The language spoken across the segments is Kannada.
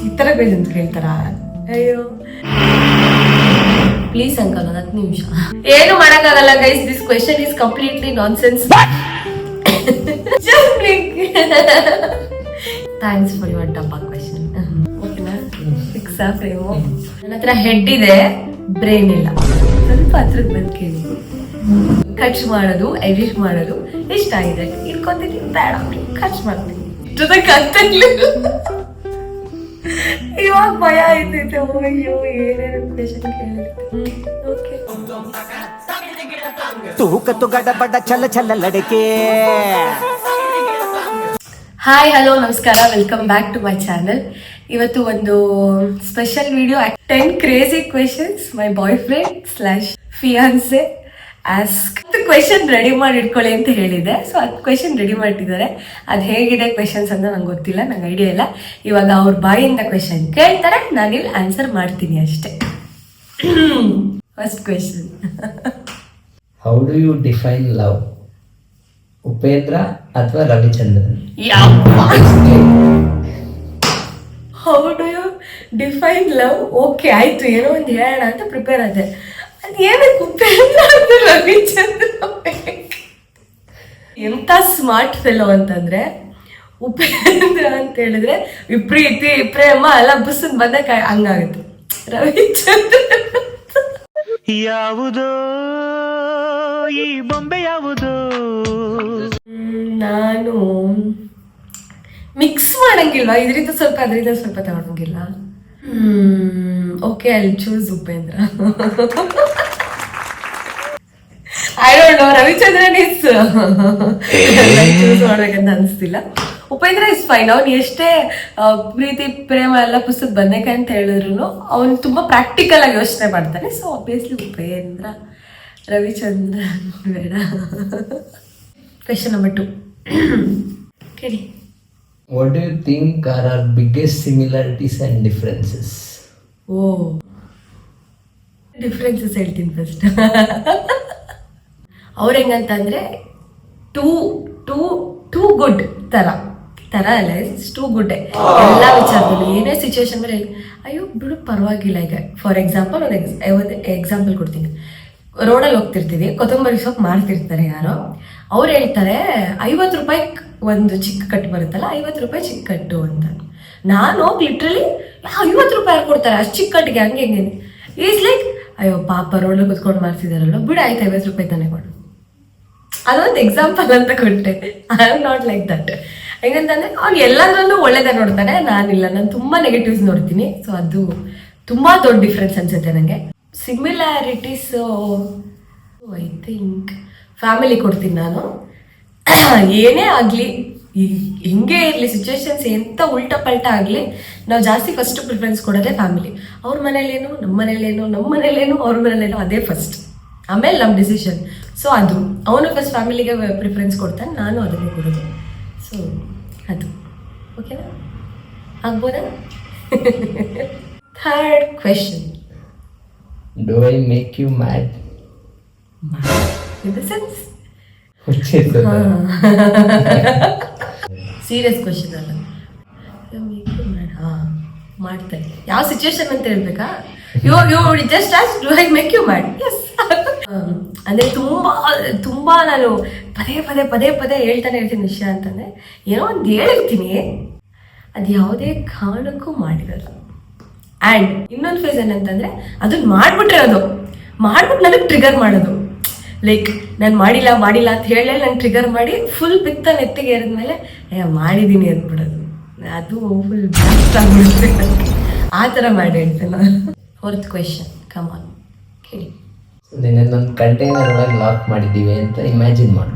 ಈ ಥರ ಕ್ವೆಶನ್ಸ್ ಕೇಳ್ತಾರ? ಅಯ್ಯೋ ಪ್ಲೀಸ್ ಅಂಕಲ್ 10 ನಿಮಿಷ. ಏನು ಮಾಡಕ್ಕಾಗಲ್ಲ guys, this question is completely nonsense. Thanks for your ಡಬ್ಬಾ ಕ್ವೆಶನ್. ಓಕೆನಾ? ಫಿಕ್ಸ್ ಆ ಫ್ರೇಮು. ನನ್ನ ಹತ್ರ ಹೆಡ್ ಇದೆ, ಬ್ರೈನ್ ಇಲ್ಲ. ಸ್ವಲ್ಪ ಹತ್ರಕ್ಕೆ ಬಂದು ಕೇಳಿ. ಖರ್ಚು ಮಾಡೋದು, ಎಡಿಟ್ ಮಾಡೋದು ಇಷ್ಟ ಆಗಿದೆ. ಇಟ್ಕೊತೀನಿ, ಬೇಡ ಖರ್ಚು ಮಾಡ್ತೀನಿ. ಇವಾಗ ಭಯ ಆಯ್ತೈತೆ. ಅಯ್ಯೋ ಏನೇನು ಕ್ವೆಶನ್ ಕೇಳಿರ್ತೀನಿ. ಓಕೆ. ತೂಕತ್ತು ಗಡಬಡ ಚಲ ಚಲ ಲಡಕೆ. ಹಾಯ್ ಹಲೋ ನಮಸ್ಕಾರ, welcome back to my channel. ಇವತ್ತು ಒಂದು special video, 10 crazy questions my boyfriend / fiancee ask. Question ready ಮಾಡಿ ಇಟ್ಕೊಳ್ಳಿ ಅಂತ ಹೇಳಿದೆ. ಸೊ ಅದು ಕ್ವೆಶನ್ ರೆಡಿ ಮಾಡಿಟ್ಟಿದ್ದಾರೆ. ಅದು ಹೇಗಿದೆ ಕ್ವೆಶನ್ಸ್ ಅಂತ ನಂಗೆ ಗೊತ್ತಿಲ್ಲ, ನಂಗೆ ಐಡಿಯಾ ಇಲ್ಲ. ಇವಾಗ ಅವ್ರ ಬಾಯಿಂದ ಕ್ವೆಶನ್ ಕೇಳ್ತಾರೆ, ನಾನಿಲ್ಲಿ ಆನ್ಸರ್ ಮಾಡ್ತೀನಿ ಅಷ್ಟೇ. First question. How do you define love? Upendra ಅಥವಾ Ravichandran? How do you define love? Okay ಆಯ್ತು, ಏನೋ ಒಂದು ಹೇಳೋಣ ಅಂತ ಪ್ರಿಪೇರ್ ಆದೆ. ಅದು ಏನಕ್ಕೆ ಉಪೇಂದ್ರ ಅಂತ ರವಿಚಂದ್ರ? ಎಂತ ಸ್ಮಾರ್ಟ್ ಫೆಲೋ ಅಂತಂದ್ರೆ, ಉಪೇಂದ್ರ ಅಂತ ಹೇಳಿದ್ರೆ ವಿಪ್ರೀತಿ ಪ್ರೇಮ ಎಲ್ಲ ಬುಸ್ಸನ್ ಬಂದ ಹಂಗಾಗುತ್ತೆ. ರವಿಚಂದ್ರ ಯಾವುದೋ ಈ ಬೊಂಬೆ ಯಾವುದೋ? ನಾನು ಮಿಕ್ಸ್ ಮಾಡಂಗಿಲ್ವಾ? ಇದರಿಂದ ಸ್ವಲ್ಪ ಅದರಿಂದ ಸ್ವಲ್ಪ ತಗೊಳಂಗಿಲ್ಲ. Okay, I choose Upendra. I don't know, Ravichandran is choose ಮಾಡ್ಬೇಕಂತ ಅನಿಸ್ತಿಲ್ಲ. Upendra is fine. ಅವ್ನು ಎಷ್ಟೇ ಪ್ರೀತಿ ಪ್ರೇಮ ಎಲ್ಲ ಪುಸ್ತಕ ಬಂದಕ್ಕೆ ಅಂತ ಹೇಳಿದ್ರು ಅವ್ನು ತುಂಬಾ ಪ್ರಾಕ್ಟಿಕಲ್ ಆಗಿ ಯೋಚನೆ ಮಾಡ್ತಾನೆ. So obviously Upendra. ರವಿಚಂದ್ರನ್ ಬೇಡ. ಕ್ವೆಶನ್ ನಂಬರ್ 2 ಕೇಳಿ. What do you think are our biggest similarities and differences? Differences ಹೇಳ್ತೀನಿ ಫಸ್ಟ್. ಅವ್ರು ಹೆಂಗಂತಂದ್ರೆ ಟೂ ಗುಡ್ ತರ ಅಲ್ಲ, ಟೂ ಗುಡ್ ಎಲ್ಲ ವಿಚಾರದಲ್ಲಿ. ಏನೇ ಸಿಚುವೇಶನ್ ಮೇಲೆ ಅಯ್ಯೋ ಬಿಡು ಪರವಾಗಿಲ್ಲ. ಈಗ ಫಾರ್ ಎಕ್ಸಾಂಪಲ್ ಒಂದು ಎಕ್ಸಾಂಪಲ್ ಕೊಡ್ತೀನಿ. ರೋಡಲ್ಲಿ ಹೋಗ್ತಿರ್ತೀವಿ, ಕೊತ್ತಂಬರಿ ಸೊಪ್ಪು ಮಾರ್ತಿರ್ತಾರೆ ಯಾರೋ. ಅವ್ರು ಹೇಳ್ತಾರೆ 50 ರೂಪಾಯಿ ಒಂದು ಚಿಕ್ಕ ಕಟ್ಟು ಬರುತ್ತಲ್ಲ, 50 ರೂಪಾಯಿ ಚಿಕ್ಕ ಕಟ್ಟು ಅಂತ. ನಾನು ಹೋಗಿ ಲಿಟ್ರಲಿ 50 ರೂಪಾಯಿ ಕೊಡ್ತಾರೆ ಅಷ್ಟು ಚಿಕ್ಕ ಕಟ್ಟಿಗೆ, ಹಂಗೆ ಈಸ್ ಲೈಕ್ ಅಯ್ಯೋ ಪಾಪ ರೋಡಲ್ಲಿ ಕುತ್ಕೊಂಡು ಮಾಡ್ತಿದಾರಲ್ಲ, ಬಿಡು ಆಯ್ತು 50 ರೂಪಾಯಿ ತಾನೇ ಕೊಡು. ಅದೊಂದು ಎಕ್ಸಾಂಪಲ್ ಅಂತ ಕೊಟ್ಟೆ. I am not like that. ಹೆಂಗಂತಂದ್ರೆ ಅವ್ನು ಎಲ್ಲದರಲ್ಲೂ ಒಳ್ಳೇದಾಗ ನೋಡ್ತಾನೆ, ನಾನಿಲ್ಲ, ನಾನು ತುಂಬಾ ನೆಗೆಟಿವ್ಸ್ ನೋಡ್ತೀನಿ. ಸೊ ಅದು ತುಂಬಾ ದೊಡ್ಡ ಡಿಫ್ರೆನ್ಸ್ ಅನ್ಸುತ್ತೆ ನನಗೆ. ಸಿಮಿಲಾರಿಟೀಸ್ ಐ ಥಿಂಕ್ ಫ್ಯಾಮಿಲಿ ಕೊಡ್ತೀನಿ ನಾನು. ಏನೇ ಆಗಲಿ, ಹೆಂಗೆ ಇರಲಿ, ಸಿಚುವೇಶನ್ಸ್ ಎಂಥ ಉಲ್ಟಾ ಪಲ್ಟಾ ಆಗಲಿ, ನಾವು ಜಾಸ್ತಿ ಫಸ್ಟ್ ಪ್ರಿಫರೆನ್ಸ್ ಕೊಡೋದೇ ಫ್ಯಾಮಿಲಿ. ಅವ್ರ ಮನೇಲೇನು, ನಮ್ಮ ಮನೇಲೇನು, ನಮ್ಮ ಮನೇಲೇನು, ಅವ್ರ ಮನೇಲೇನು, ಅದೇ ಫಸ್ಟ್. ಆಮೇಲೆ ನಮ್ಮ ಡಿಸಿಷನ್. ಸೊ ಅದು ಅವನು ಫಸ್ಟ್ ಫ್ಯಾಮಿಲಿಗೆ ಪ್ರಿಫರೆನ್ಸ್ ಕೊಡ್ತಾನೆ, ನಾನು ಅದನ್ನೇ ಕೊಡೋದು. ಸೊ ಅದು ಓಕೆನಾ? ಆಗ್ಬೋದಾ? Third question. Do I make you mad? In the sense? Serious question ಅಲ್ಲ, ಮಾಡ್ತಾರೆ. ಯಾವ ಸಿಚುವೇಶನ್ ಅಂತ ಹೇಳ್ಬೇಕಾ? You just ask do I make you mad? Yes. ಅಂದ್ರೆ ತುಂಬಾ ನಾನು ಪದೇ ಹೇಳ್ತಾನೆ ಇರ್ತೀನಿ ವಿಷಯ ಅಂತಂದ್ರೆ, ಏನೋ ಒಂದು ಹೇಳಿರ್ತೀನಿ, ಅದು ಯಾವುದೇ ಕಾರಣಕ್ಕೂ ಮಾಡಿರಲ್ಲ. ಆ್ಯಂಡ್ ಇನ್ನೊಂದು ಫೇಸ್ ಏನಂತಂದ್ರೆ, ಅದನ್ನ ಮಾಡ್ಬಿಟ್ಟು ನನಗೆ ಟ್ರಿಗರ್ ಮಾಡೋದು. ಲೈಕ್ ನಾನು ಮಾಡಿಲ್ಲ ಅಂತ ಹೇಳಿ ನಂಗೆ ಟ್ರಿಗರ್ ಮಾಡಿ ಫುಲ್ ಪಿತ್ತ ನೆತ್ತಿಗೆ ಏರಿದ್ಮೇಲೆ ಮಾಡಿದ್ದೀನಿ ಅಂದ್ಬಿಡೋದು. ಅದು ಫುಲ್ ಬ್ಲಾಸ್ಟ್ ಆಗಿಬಿಡುತ್ತೆ. ಆ ಥರ ಮಾಡಿ ಹೇಳ್ತೇನೆ ನಾನು. ಫೋರ್ತ್ ಕ್ವೆಶನ್, ಕಮ್ ಆನ್ ಕೇಳಿ. ನಿನ್ನೊಂದು ಕಂಟೈನರ್ ಒಳಗೆ ಲಾಕ್ ಮಾಡಿದ್ದೀವಿ ಅಂತ ಇಮ್ಯಾಜಿನ್ ಮಾಡು.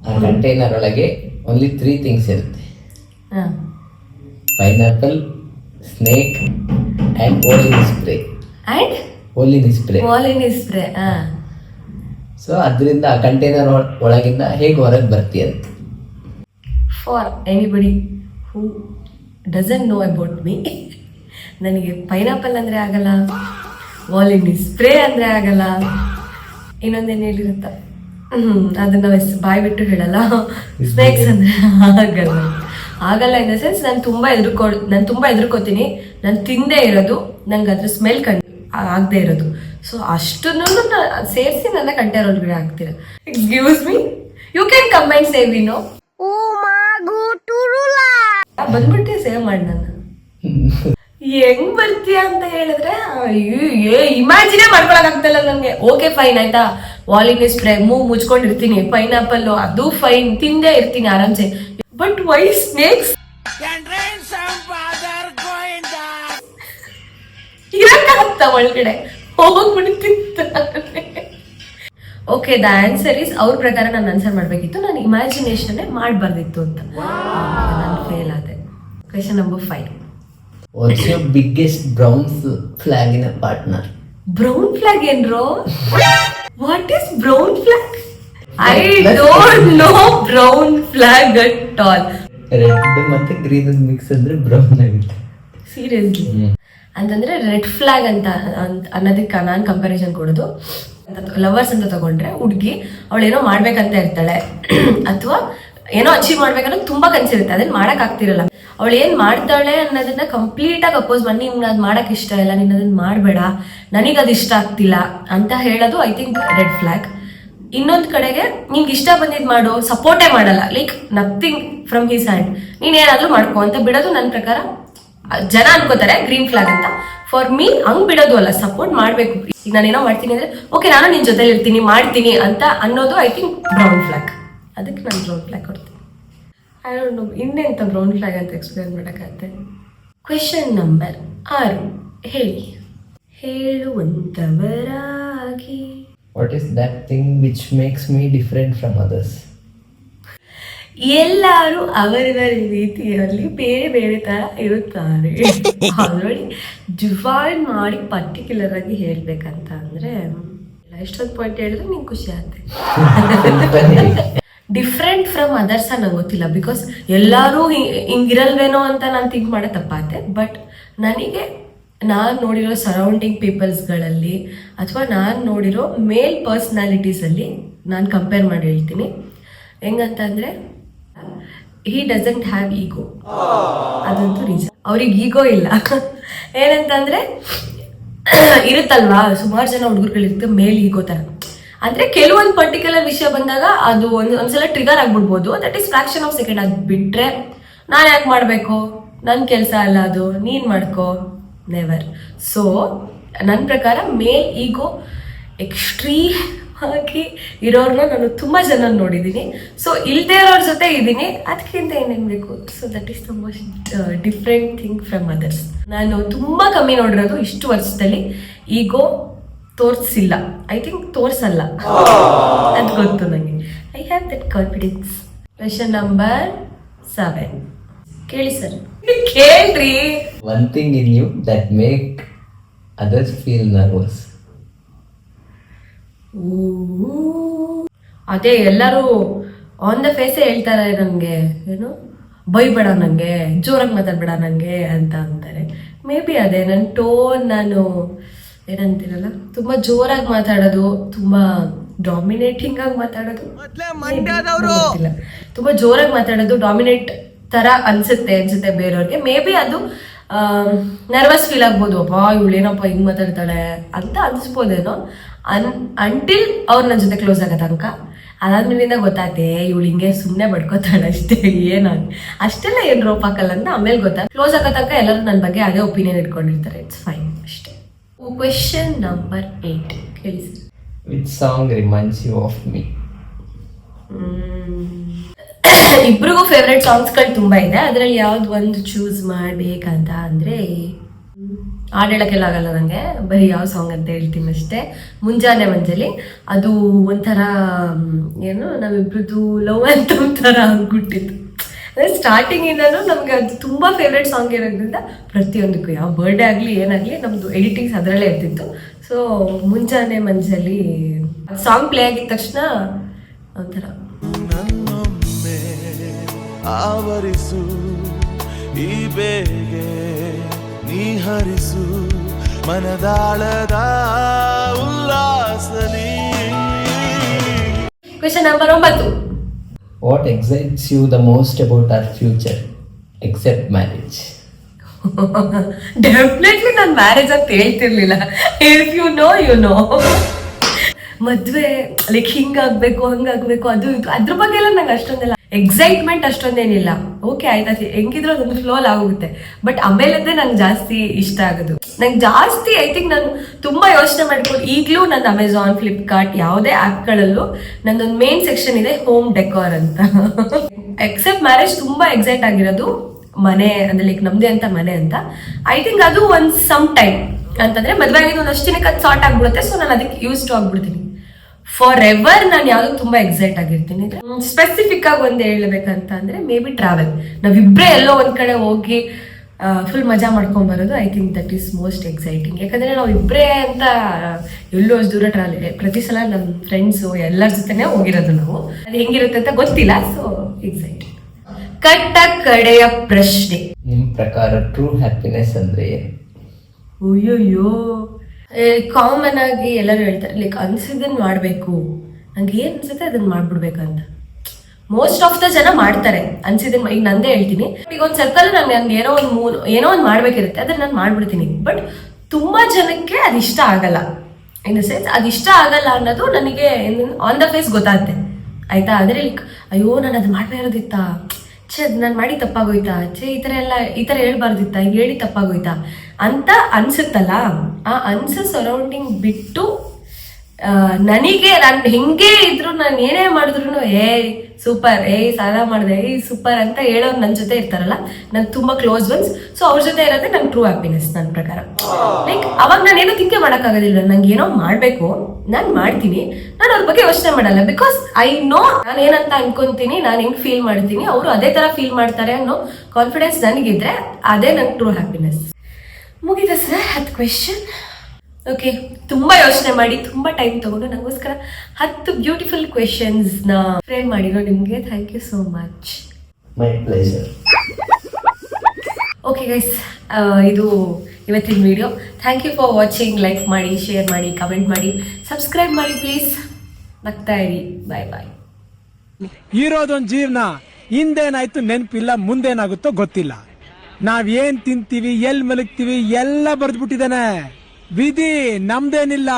ಆ ಕಂಟೈನರ್ ಒಳಗೆ ಓನ್ಲಿ 3 ಥಿಂಗ್ಸ್ ಇರುತ್ತೆ: pineapple, snake and olive spray. So ಅದರಿಂದ ಆ ಕಂಟೈನರ್ ಒಳಗಿಂದ ಹೇಗೆ ಹೊರಗೆ ಬರ್ತೀಯಂತ. For anybody who doesn't know about me, ನನಗೆ ಪೈನಾಪಲ್ ಅಂದರೆ ಆಗಲ್ಲ, ಓಲಿನ್ ಸ್ಪ್ರೇ ಅಂದರೆ ಆಗಲ್ಲ, ಇನ್ನೊಂದೇನು ಹೇಳಿರುತ್ತ ಅದನ್ನ ಬಾಯ್ ಬಿಟ್ಟು ಹೇಳಲ್ಲ, ಸ್ನೇಕ್ಸ್ ಅಂದರೆ ಆಗಲ್ಲ. ಆಗಲ್ಲ ಇನ್ ದ ಸೆನ್ಸ್ ನಾನು ತುಂಬಾ ಎದುರ್ಕೋತೀನಿ. ನಾನು ತಿಂದೇ ಇರೋದು, ನಂಗೆ ಅದ್ರ ಸ್ಮೆಲ್ ಆಗದೆ ಇರೋದು. ಸೊ ಅಷ್ಟನ್ನು ಸೇರಿಸಿ ನನ್ನ ಕಂಟೈನರ್ ಒಳಗಡೆ ಹಾಕ್ತೀರ. Excuse me, you can come and save Vino. ಬಂದ್ಬಿಟ್ಟೆ ಸೇವ್ ಮಾಡಿ ನನ್ನ. ಹೆಂಗ್ ಬರ್ತೀಯ ಅಂತ ಹೇಳಿದ್ರೆ ಇಮ್ಯಾಜಿನೇ ಮಾಡ್ಕೊಳಕ್ ಆಗ್ತಲ್ಲ ನಮ್ಗೆ. ಓಕೆ ಫೈನ್ ಆಯ್ತಾ, ವಾಲಿನಿ ಸ್ಪ್ರೇ ಮುಚ್ಕೊಂಡಿರ್ತೀನಿ, ಪೈನಾಪಲ್ ಅದು ಫೈನ್, ತಿಂದೇ ಇರ್ತೀನಿ ಆರಾಮ್ಸೆ. ಬಟ್ ವೈ ಸ್ನೇಕ್ಸ್ ಇರಕ್ಕಾಗತ್ತ ಒಳಗಡೆ ಹೋಗ್ಬಿಡ್ತಿರ್ತಾರೆ. ಓಕೆ, ದ ಆನ್ಸರ್ ಇಸ್ ಅವ್ರ ಪ್ರಕಾರ ನಾನು ಆನ್ಸರ್ ಮಾಡ್ಬೇಕಿತ್ತು, ನಾನು ಇಮ್ಯಾಜಿನೇಷನ್ ಮಾಡಬಾರ್ದಿತ್ತು ಅಂತ. ನಾನು ಫೇಲ್ ಆದೆ. Question number 5. What's your biggest brown flag in a partner? Brown flag ಏನ್ರೋ? What is brown flag? I don't know brown flag at all. Red ಮತ್ತೆ ಗ್ರೀನ್ ಮಿಕ್ಸ್ ಅಂದ್ರೆ ಬ್ರೌನ್ ಆಗುತ್ತೆ. ಸೀರಿಯಸ್ಲಿ ಅಂತಂದ್ರೆ ರೆಡ್ ಫ್ಲಾಗ್ ಅಂತ ಅನ್ನೋದಕ್ಕೆ ನಾನು ಕಂಪ್ಯಾರಿಸನ್ ಕೊಡೋದು. ಲವರ್ಸ್ ಅಂತ ತಗೊಂಡ್ರೆ ಹುಡುಗಿ ಅವಳೇನೋ ಮಾಡ್ಬೇಕಂತ ಇರ್ತಾಳೆ ಅಥವಾ ಏನೋ ಅಚೀವ್ ಮಾಡ್ಬೇಕನ್ನೋದು ತುಂಬಾ ಕನ್ಸಿರುತ್ತೆ, ಅದನ್ನ ಮಾಡಕ್ ಆಗ್ತಿರಲ್ಲ. ಅವಳು ಏನ್ ಮಾಡ್ತಾಳೆ ಅನ್ನೋದನ್ನ ಕಂಪ್ಲೀಟ್ ಆಗಿ ಅಪೋಸ್ ಮಾಡಿ, ನಿಮ್ಗೆ ಅದ್ ಮಾಡಕ್ ಇಷ್ಟ ಇಲ್ಲ, ನೀನ್ ಅದನ್ನ ಮಾಡ್ಬೇಡ, ನನಗದು ಇಷ್ಟ ಆಗ್ತಿಲ್ಲ ಅಂತ ಹೇಳೋದು ಐ ಥಿಂಕ್ ರೆಡ್ ಫ್ಲಾಗ್. ಇನ್ನೊಂದ್ ಕಡೆಗೆ ನಿಂಗೆ ಇಷ್ಟ ಬಂದಿದ್ ಮಾಡು, ಸಪೋರ್ಟೇ ಮಾಡಲ್ಲ, like nothing from his hand, ನೀನ್ ಏನಾದ್ರೂ ಮಾಡ್ಕೋ ಅಂತ ಬಿಡೋದು ನನ್ನ ಪ್ರಕಾರ ಜನ ಅನ್ಕೋತಾರೆ ಗ್ರೀನ್ ಫ್ಲಾಗ್ ಅಂತ. ಫಾರ್ ಮೀ ಹಂಗ್ ಬಿಡೋದು ಅಲ್ಲ, ಸಪೋರ್ಟ್ ಮಾಡ್ಬೇಕು. ಈಗ ನಾನೇನೋ ಮಾಡ್ತೀನಿ ಅಂದ್ರೆ ಓಕೆ ನಾನು ನಿನ್ ಜೊತೆಲಿ ಇರ್ತೀನಿ, ಮಾಡ್ತೀನಿ ಅಂತ ಅನ್ನೋದು ಐ ಥಿಂಕ್ ಬ್ರೌನ್ ಫ್ಲಾಗ್. ಅದಕ್ಕೆ ನಾನು ಬ್ರೌನ್ ಫ್ಲಾಗ್ ಕೊಡ್ತೀನಿ. ಐ ಡೋಂಟ್ ನೋ ಇನ್ನೆಂತ ಬ್ರೌನ್ ಫ್ಲಾಗ್ ಅಂತ ಎಕ್ಸ್ಪ್ಲೇನ್ ಮಾಡೋಕ್ಕಾಗತ್ತೆ. Question number 6. ಹೇಳಿ. ಹೇಳುವಂತವರಾಗಿ. What is that thing which makes me different from others? ಎಲ್ಲರೂ ಅವರವರ ರೀತಿಯಲ್ಲಿ ಬೇರೆ ಬೇರೆ ತರ ಇರುತ್ತಾರೆ. ಆಲ್ರೆಡಿ ಡಿವೈಡ್ ಮಾಡಿ ಪರ್ಟಿಕ್ಯುಲರ್ ಆಗಿ ಹೇಳ್ಬೇಕಂತ ಅಂದ್ರೆ ಎಷ್ಟೊಂದು ಪಾಯಿಂಟ್ ಹೇಳಿದ್ರೆ ನಿಂಗೆ ಖುಷಿ ಆಗುತ್ತೆ. ಡಿಫ್ರೆಂಟ್ ಫ್ರಮ್ ಅದರ್ಸ್ ನಂಗೆ ಗೊತ್ತಿಲ್ಲ, ಬಿಕಾಸ್ ಎಲ್ಲರೂ ಹಿಂಗಿರಲ್ವೇನೋ ಅಂತ ನಾನು ಥಿಂಕ್ ಮಾಡೋ ತಪ್ಪಾಗುತ್ತೆ. ಬಟ್ ನನಗೆ ನಾನು ನೋಡಿರೋ ಸರೌಂಡಿಂಗ್ ಪೀಪಲ್ಸ್ಗಳಲ್ಲಿ ಅಥವಾ ನಾನು ನೋಡಿರೋ ಮೇಲ್ ಪರ್ಸ್ನಾಲಿಟೀಸಲ್ಲಿ ನಾನು ಕಂಪೇರ್ ಮಾಡಿ ಹೇಳ್ತೀನಿ. ಹೆಂಗಂತಂದರೆ ಹಿ ಡಸಂಟ್ ಹ್ಯಾವ್ ಈಗೋ, ಅದಂತೂ ನಿಜ. ಅವ್ರಿಗೆ ಈಗೋ ಇಲ್ಲ. ಏನಂತಂದರೆ ಇರುತ್ತಲ್ವಾ, ಸುಮಾರು ಜನ ಹುಡುಗರುಗಳಿರುತ್ತೆ ಮೇಲ್ ಈಗೋ ಥರ. ಅಂದರೆ ಕೆಲವೊಂದು ಪರ್ಟಿಕ್ಯುಲರ್ ವಿಷಯ ಬಂದಾಗ ಅದು ಒಂದ್ಸಲ ಟ್ರಿಗರ್ ಆಗ್ಬಿಡ್ಬೋದು, that is fraction of second. ಅದು ಬಿಟ್ಟರೆ ನಾನು ಯಾಕೆ ಮಾಡಬೇಕು, ನನ್ನ ಕೆಲಸ ಅಲ್ಲ ಅದು, ನೀನು ಮಾಡ್ಕೋ, ನೆವರ್. ಸೊ ನನ್ನ ಪ್ರಕಾರ ಮೇಲ್ ಈಗೋ ಎಕ್ಸ್ಟ್ರೀಮ್ ಆಗಿ ಇರೋರನ್ನ ನಾನು ತುಂಬ ಜನ ನೋಡಿದ್ದೀನಿ. ಸೊ ಇಲ್ಲದೆ ಇರೋರ ಜೊತೆ ಇದ್ದೀನಿ, ಅದಕ್ಕಿಂತ ಏನೇನು ಬೇಕು. So that is the most different thing from others. ನಾನು ತುಂಬ ಕಮ್ಮಿ ನೋಡಿರೋದು ಇಷ್ಟು ವರ್ಷದಲ್ಲಿ ಈಗೋ ತೋರಿಸಿಲ್ಲ. ಐ ಥಿಂಕ್ ತೋರಿಸಲ್ಲ, ಅದು ಗೊತ್ತು ನನಗೆ. I have that confidence. Question number 7. ಕೇಳಿ ಸರ್, ಕೇಳ್ರಿ. One thing in you that make others feel nervous. ಅದೇ ಎಲ್ಲರೂ ಆನ್ ದ ಫೇಸೇ ಹೇಳ್ತಾರೆ ನನಗೆ, ಏನು ಬೈಬೇಡ ನನಗೆ, ಜೋರಾಗಿ ಮಾತಾಡ್ಬೇಡ ನನಗೆ ಅಂತ ಅಂತಾರೆ. ಮೇ ಬಿ ಅದೇ ನನ್ನ ಟೋನ್, ನಾನು ಏನಂತೀರಲ್ಲ ತುಂಬ ಜೋರಾಗಿ ಮಾತಾಡೋದು, ತುಂಬ ಡಾಮಿನೇಟಿಂಗ್ ಆಗಿ ಮಾತಾಡೋದು, ಗೊತ್ತಿಲ್ಲ, ತುಂಬ ಜೋರಾಗಿ ಮಾತಾಡೋದು ಡಾಮಿನೇಟ್ ಥರ ಅನ್ಸುತ್ತೆ ಬೇರೆಯವ್ರಿಗೆ. ಮೇ ಬಿ ಅದು ನರ್ವಸ್ ಫೀಲ್ ಆಗ್ಬೋದು, ಅಪ್ಪ ಇವಳೇನಪ್ಪ ಹಿಂಗೆ ಮಾತಾಡ್ತಾಳೆ ಅಂತ ಅನ್ಸ್ಬೋದೇನೋ. ಅಂಟಿಲ್ ಅವ್ರು ನನ್ನ ಜೊತೆ ಕ್ಲೋಸ್ ಆಗೋ ತನಕ. ಅದಾದ್ಮೇಲಿಂದ ಗೊತ್ತಾಗ್ತೆ ಇವಳು ಹಿಂಗೆ ಸುಮ್ಮನೆ ಬಡ್ಕೋತಾಳೆ ಅಷ್ಟೇ, ಅಷ್ಟೆಲ್ಲ ಏನು ರೋಪ್ ಹಾಕಲ್ಲ ಅಂತ ಆಮೇಲೆ ಗೊತ್ತಾಗ. ಕ್ಲೋಸ್ ಆಗೋ ತನಕ ಎಲ್ಲರೂ ನನ್ನ ಬಗ್ಗೆ ಅದೇ ಒಪಿನಿಯನ್ ಇಟ್ಕೊಂಡಿರ್ತಾರೆ, ಇಟ್ಸ್ ಫೈನ್ ಅಷ್ಟೇ. Question number 8. ಕೇಳಿ sir. Which song reminds you of me? ಇಬ್ರಿಗೂ ಫೇವ್ರೆಟ್ ಸಾಂಗ್ಸ್ಗಳು ತುಂಬ ಇದೆ. ಅದರಲ್ಲಿ ಯಾವ್ದು ಒಂದು ಚೂಸ್ ಮಾಡಬೇಕಂತ ಅಂದರೆ ಹಾಡು ಹೇಳೋಕ್ಕೆಲ್ಲ ಆಗಲ್ಲ ನನಗೆ, ಬರೀ ಯಾವ ಸಾಂಗ್ ಅಂತ ಹೇಳ್ತೀನಿ ಅಷ್ಟೇ. ಮುಂಜಾನೆ ಮಂಜಲಿ, ಅದು ಒಂಥರ ಏನು ನಾವಿಬ್ರದ್ದು ಲವ್ ಅಂತ ಒಂಥರ ಆಗ್ಬಿಟ್ಟಿತ್ತು. ಅಂದರೆ ಸ್ಟಾರ್ಟಿಂಗಿಂದನೂ ನಮಗೆ ಅದು ತುಂಬ ಫೇವ್ರೆಟ್ ಸಾಂಗ್ ಇರೋದ್ರಿಂದ ಪ್ರತಿಯೊಂದಕ್ಕೂ ಯಾವ ಬರ್ಡೇ ಆಗಲಿ ಏನಾಗಲಿ ನಮ್ಮದು ಎಡಿಟಿಂಗ್ಸ್ ಅದರಲ್ಲೇ ಇರ್ತಿತ್ತು. ಸೊ ಮುಂಜಾನೆ ಮಂಜಲಿ ಸಾಂಗ್ ಪ್ಲೇ ಆಗಿದ ತಕ್ಷಣ ಒಂಥರ ಆವರಿಸು ಈ ಬೇಗೆ ನೀ ಹರಿಸು ಮನದಾಳದ ಉಲ್ಲಾಸಲಿ. Question number 9. What excites you the most about our future? Except marriage. Definitely ನಾನು ಮ್ಯಾರೇಜ್ ಅಂತ ಹೇಳ್ತಿರ್ಲಿಲ್ಲ. ಇಫ್ ಯು ನೋ ಮದ್ವೆ ಲೈಕ್ ಹಿಂಗಾಗ್ಬೇಕು ಹಂಗಾಗ್ಬೇಕು ಅದು ಇದು ಅದ್ರ ಬಗ್ಗೆ ಎಲ್ಲ ನಂಗೆ ಅಷ್ಟೊಂದಿಲ್ಲ ಎಕ್ಸೈಟ್ಮೆಂಟ್ ಅಷ್ಟೊಂದೇನಿಲ್ಲ. ಓಕೆ ಆಯ್ತಾ ಹೆಂಗಿದ್ರು ಅದೊಂದು ಫ್ಲೋ ಆಗೋಗುತ್ತೆ. ಬಟ್ ಆಮೇಲಿಂದ ನಂಗೆ ಜಾಸ್ತಿ ಇಷ್ಟ ಆಗೋದು. ನಂಗೆ ಜಾಸ್ತಿ ಐ ಥಿಂಕ್ ನಾನು ತುಂಬಾ ಯೋಚನೆ ಮಾಡ್ಕೊಂಡು ಈಗಲೂ ನನ್ನ ಅಮೆಝಾನ್ ಫ್ಲಿಪ್ಕಾರ್ಟ್ ಯಾವುದೇ ಆ್ಯಪ್ಗಳಲ್ಲೂ ನಂದೊಂದು ಮೇನ್ ಸೆಕ್ಷನ್ ಇದೆ ಹೋಮ್ ಡೆಕೋರ್ ಅಂತ. ಎಕ್ಸೆಪ್ಟ್ ಮ್ಯಾರೇಜ್ ತುಂಬಾ ಎಕ್ಸೈಟ್ ಆಗಿರೋದು ಮನೆ ಅಂದ್ರೆ ಲೈಕ್ ನಮ್ದೇ ಅಂತ ಮನೆ ಅಂತ. ಐ ಥಿಂಕ್ ಅದು ಒಂದು ಸಮ್ ಟೈಮ್ ಅಂತಂದ್ರೆ ಮದುವೆ ಆಗಿದ್ದು ಒಂದಷ್ಟು ದಿನಕ್ಕೆ ಅದು ಸಾರ್ಟ್ ಆಗ್ಬಿಡುತ್ತೆ. ಸೊ ನಾನು ಅದಕ್ಕೆ ಯೂಸ್ ಟು ಆಗ್ಬಿಡ್ತೀನಿ. ಫಾರ್ ಎವರ್ ನಾನು ಯಾವ್ದು ತುಂಬಾ ಎಕ್ಸೈಟ್ ಆಗಿರ್ತೀನಿ. ಸ್ಪೆಸಿಫಿಕ್ ಆಗಿ ಒಂದು ಹೇಳ್ಬೇಕಂತ ಅಂದ್ರೆ ಮೇ ಬಿ ಟ್ರಾವೆಲ್. ನಾವಿಬ್ರೇ ಎಲ್ಲೋ ಒಂದ್ ಕಡೆ ಹೋಗಿ ಫುಲ್ ಮಜಾ ಮಾಡ್ಕೊಂಡ್ ಬರೋದು. I think that is most exciting. ಯಾಕಂದ್ರೆ ನಾವು ಇಬ್ರೇ ಅಂತ ಎಲ್ಲೋ ಅಷ್ಟು ದೂರ ಟ್ರಾವೆಲ್ ಪ್ರತಿ ಸಲ ನಮ್ಮ ಫ್ರೆಂಡ್ಸು ಎಲ್ಲರ ಜೊತೆನೆ ಹೋಗಿರೋದು ನಾವು. ಅದು ಹೆಂಗಿರುತ್ತೆ ಅಂತ ಗೊತ್ತಿಲ್ಲ. So exciting. ಕಟ್ಟ ಕಡೆಯ ಪ್ರಶ್ನೆ, ನಿಮ್ ಪ್ರಕಾರ ಟ್ರೂ ಹ್ಯಾಪಿನೆಸ್ ಅಂದ್ರೆ ಏನು? ಅಯ್ಯೋಯ್ಯೋ, ಕಾಮನ್ ಆಗಿ ಎಲ್ಲರೂ ಹೇಳ್ತಾರೆ ಲೈಕ್ ಅನ್ಸಿದ್ದನ್ ಮಾಡ್ಬೇಕು, ನಂಗೆ ಏನ್ ಅನ್ಸುತ್ತೆ ಅದನ್ನ ಮಾಡ್ಬಿಡ್ಬೇಕಂತ. ಮೋಸ್ಟ್ ಆಫ್ ದ ಜನ ಮಾಡ್ತಾರೆ ಅನ್ಸಿದ್ದನ್. ಈಗ ನಂದೇ ಹೇಳ್ತೀನಿ, ಈಗ ಒಂದ್ ಸರ್ಕಲ್ ನನ್ಗೆ ಏನೋ ಒಂದು ಮಾಡ್ಬೇಕಿರುತ್ತೆ, ಅದನ್ನ ನಾನು ಮಾಡ್ಬಿಡ್ತೀನಿ. ಬಟ್ ತುಂಬಾ ಜನಕ್ಕೆ ಅದು ಇಷ್ಟ ಆಗಲ್ಲ. ಇನ್ ದ ಸೆನ್ಸ್ ಅದು ಇಷ್ಟ ಆಗಲ್ಲ ಅನ್ನೋದು ನನಗೆ ಆನ್ ದ ಫೇಸ್ ಗೊತ್ತಾಗುತ್ತೆ ಆಯ್ತಾ. ಆದ್ರೆ ಲೈಕ್ ಅಯ್ಯೋ ನಾನು ಅದು ಮಾಡ್ಬೇಕಿರೋದಿತ್ತಾ, ಅದು ನಾನು ಮಾಡಿ ತಪ್ಪಾಗೋಯ್ತಾ, ಈ ಥರ ಹೇಳ್ಬಾರ್ದಿತ್ತಾ, ಹಿಂಗೆ ಹೇಳಿ ತಪ್ಪಾಗೋಯ್ತಾ ಅಂತ ಅನ್ಸುತ್ತಲ್ಲ. ಆ ಅನ್ಸೋ ಸರೌಂಡಿಂಗ್ ಬಿಟ್ಟು ನನಗೆ ನಾನು ಹೆಂಗೆ ಇದ್ರು ನಾನು ಏನೇ ಮಾಡಿದ್ರು ಸೂಪರ್, ಸಾಲ ಮಾಡಿದೆ, ಸೂಪರ್ ಅಂತ ಹೇಳೋರು ನನ್ನ ಜೊತೆ ಇರ್ತಾರಲ್ಲ, ನನ್ ತುಂಬಾ ಕ್ಲೋಸ್ ಒನ್ಸ್. ಸೊ ಅವ್ರ ಜೊತೆ ಇರೋದೇ ನಂಗೆ ಟ್ರೂ ಹ್ಯಾಪಿನೆಸ್ ನನ್ನ ಪ್ರಕಾರ. ಲೈಕ್ ಅವಾಗ ನಾನೇನೋ ತಿಂಕೆ ಮಾಡೋಕ್ಕಾಗೋದಿಲ್ಲ. ನಂಗೆ ಏನೋ ಮಾಡಬೇಕು, ನಾನು ಮಾಡ್ತೀನಿ, ನಾನು ಅವ್ರ ಬಗ್ಗೆ ಯೋಚನೆ ಮಾಡಲ್ಲ. ಬಿಕಾಸ್ ಐ ನೋ ನಾನು ಏನಂತ ಅನ್ಕೊಂತೀನಿ, ನಾನು ಹೆಂಗ್ ಫೀಲ್ ಮಾಡ್ತೀನಿ, ಅವರು ಅದೇ ತರ ಫೀಲ್ ಮಾಡ್ತಾರೆ ಅನ್ನೋ ಕಾನ್ಫಿಡೆನ್ಸ್ ನನಗಿದ್ರೆ ಅದೇ ನಂಗೆ ಟ್ರೂ ಹ್ಯಾಪಿನೆಸ್. ಮುಗಿದ ಸರ್ 10 ಕ್ವೆಶನ್. ಓಕೆ, ತುಂಬಾ ಯೋಚನೆ ಮಾಡಿ ತುಂಬಾ ಟೈಮ್ ತಗೊಂಡು ನನಗೋಸ್ಕರ 10 ಬ್ಯೂಟಿಫುಲ್ ಕ್ವೆಶನ್ಸ್ನ ಫ್ರೇಮ್ ಮಾಡಿರೋ ನಿಮಗೆ thank you so much. My pleasure. Okay guys, ಇದು ಇವತ್ತಿನ video. Thank you for watching. Like ಮಾಡಿ, ಶೇರ್ ಮಾಡಿ, ಕಮೆಂಟ್ ಮಾಡಿ, ಸಬ್ಸ್ಕ್ರೈಬ್ ಮಾಡಿ ಪ್ಲೀಸ್. ನಗ್ತಾ ಇರಿ. ಬಾಯ್ ಬಾಯ್. ಇರೋದೊಂದು ಜೀವನ, ಹಿಂದೇನಾಯ್ತು ನೆನಪಿಲ್ಲ, ಮುಂದೇನಾಗುತ್ತೋ ಗೊತ್ತಿಲ್ಲ. ನಾವೇನ್ ತಿಂತೀವಿ, ಎಲ್ಲಿ ಮಲಗ್ತೀವಿ ಎಲ್ಲ ಬರ್ದ್ಬಿಟ್ಟಿದ್ದಾನೆ. ವಿಧಿ ನಮ್ದೇನಿಲ್ಲ.